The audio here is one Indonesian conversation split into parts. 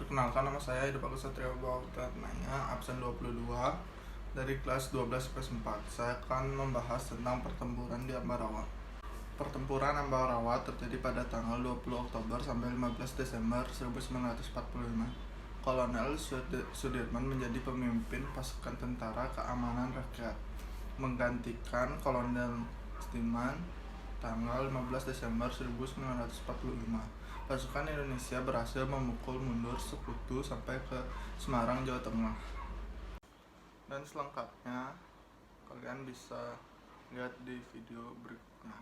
Perkenalkan, nama saya Ida Bagus Satria Bautratnaya, absen 22 dari kelas 12 IPS 4. Saya akan membahas tentang pertempuran di Ambarawa. Pertempuran Ambarawa terjadi pada tanggal 20 Oktober sampai 15 Desember 1945. Kolonel Sudirman menjadi pemimpin pasukan tentara keamanan rakyat, menggantikan Kolonel Sudirman tanggal 15 Desember 1945. Pasukan Indonesia berhasil memukul mundur Sekutu sampai ke Semarang, Jawa Tengah. Dan selengkapnya kalian bisa lihat di video berikutnya.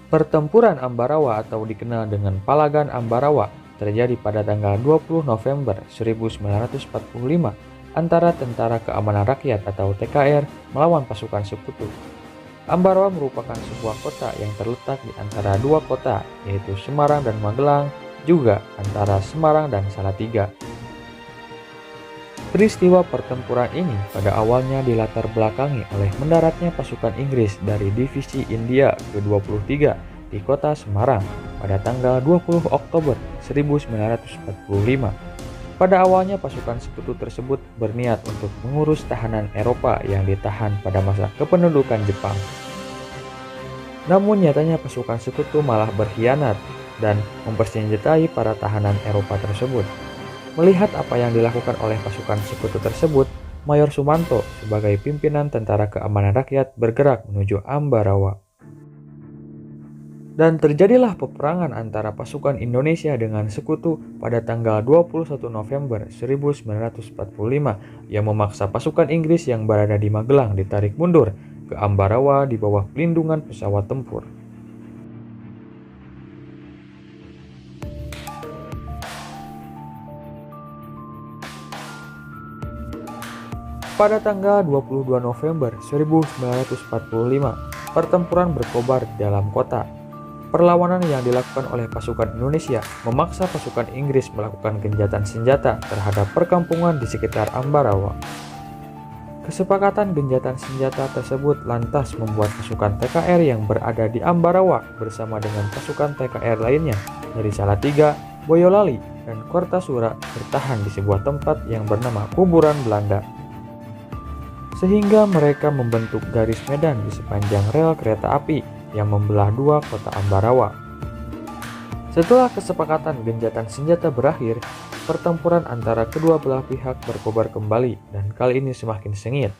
Pertempuran Ambarawa atau dikenal dengan Palagan Ambarawa terjadi pada tanggal 20 November 1945 antara Tentara Keamanan Rakyat atau TKR melawan pasukan Sekutu. Ambarawa merupakan sebuah kota yang terletak di antara dua kota, yaitu Semarang dan Magelang, juga antara Semarang dan Salatiga. Peristiwa pertempuran ini pada awalnya dilatar belakangi oleh mendaratnya pasukan Inggris dari Divisi India ke-23 di kota Semarang pada tanggal 20 Oktober 1945. Pada awalnya pasukan Sekutu tersebut berniat untuk mengurus tahanan Eropa yang ditahan pada masa kependudukan Jepang. Namun nyatanya pasukan Sekutu malah berkhianat dan mempersenjatai para tahanan Eropa tersebut. Melihat apa yang dilakukan oleh pasukan Sekutu tersebut, Mayor Sumanto sebagai pimpinan Tentara Keamanan Rakyat bergerak menuju Ambarawa. Dan terjadilah peperangan antara pasukan Indonesia dengan Sekutu pada tanggal 21 November 1945 yang memaksa pasukan Inggris yang berada di Magelang ditarik mundur ke Ambarawa di bawah pelindungan pesawat tempur. Pada tanggal 22 November 1945, pertempuran berkobar di dalam kota. Perlawanan yang dilakukan oleh pasukan Indonesia memaksa pasukan Inggris melakukan gencatan senjata terhadap perkampungan di sekitar Ambarawa. Kesepakatan gencatan senjata tersebut lantas membuat pasukan TKR yang berada di Ambarawa bersama dengan pasukan TKR lainnya dari Salatiga, Boyolali, dan Kartasura bertahan di sebuah tempat yang bernama Kuburan Belanda. Sehingga mereka membentuk garis medan di sepanjang rel kereta api yang membelah dua kota Ambarawa. Setelah kesepakatan gencatan senjata berakhir, pertempuran antara kedua belah pihak berkobar kembali dan kali ini semakin sengit.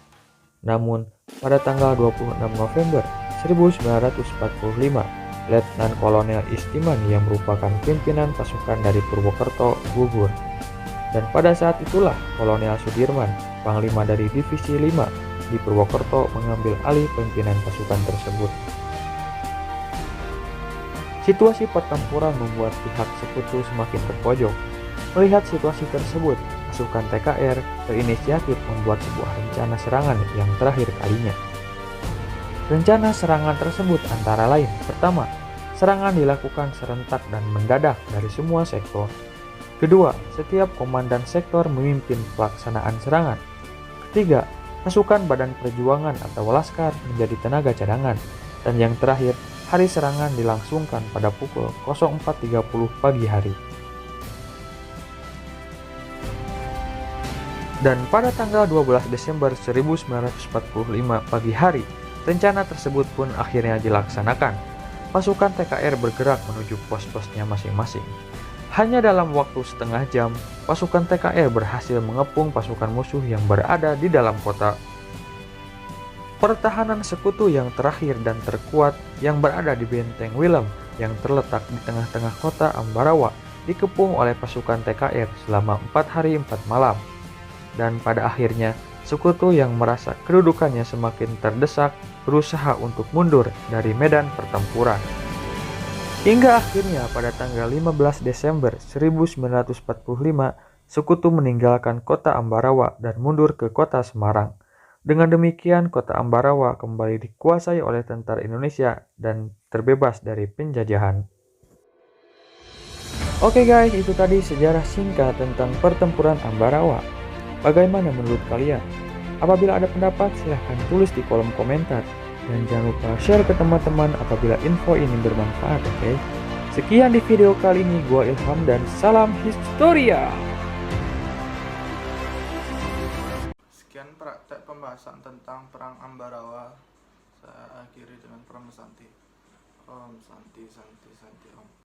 Namun, pada tanggal 26 November 1945, Letnan Kolonel Istiman yang merupakan pimpinan pasukan dari Purwokerto gugur. Dan pada saat itulah Kolonel Sudirman, Panglima dari Divisi 5 di Purwokerto, mengambil alih pimpinan pasukan tersebut. Situasi pertempuran membuat pihak Sekutu semakin terpojok. Melihat situasi tersebut, pasukan TKR berinisiatif membuat sebuah rencana serangan yang terakhir kalinya. Rencana serangan tersebut antara lain: pertama, serangan dilakukan serentak dan mendadak dari semua sektor. Kedua, setiap komandan sektor memimpin pelaksanaan serangan. Ketiga, pasukan Badan Perjuangan atau Laskar menjadi tenaga cadangan. Dan yang terakhir, hari serangan dilangsungkan pada pukul 04.30 pagi hari. Dan pada tanggal 12 Desember 1945 pagi hari, rencana tersebut pun akhirnya dilaksanakan. Pasukan TKR bergerak menuju pos-posnya masing-masing. Hanya dalam waktu setengah jam, pasukan TKR berhasil mengepung pasukan musuh yang berada di dalam kota. Pertahanan Sekutu yang terakhir dan terkuat yang berada di Benteng Willem yang terletak di tengah-tengah kota Ambarawa dikepung oleh pasukan TKR selama 4 hari 4 malam. Dan pada akhirnya, Sekutu yang merasa kedudukannya semakin terdesak berusaha untuk mundur dari medan pertempuran. Hingga akhirnya pada tanggal 15 Desember 1945, Sekutu meninggalkan kota Ambarawa dan mundur ke kota Semarang. Dengan demikian, kota Ambarawa kembali dikuasai oleh tentara Indonesia dan terbebas dari penjajahan. Oke guys, itu tadi sejarah singkat tentang pertempuran Ambarawa. Bagaimana menurut kalian? Apabila ada pendapat, silahkan tulis di kolom komentar. Dan jangan lupa share ke teman-teman apabila info ini bermanfaat, oke? Sekian di video kali ini, gua Ilham dan salam Historia. Sekian praktek pembahasan tentang Perang Ambarawa. Saya akhiri dengan Pram Santi. Om Santi Santi Santi Om.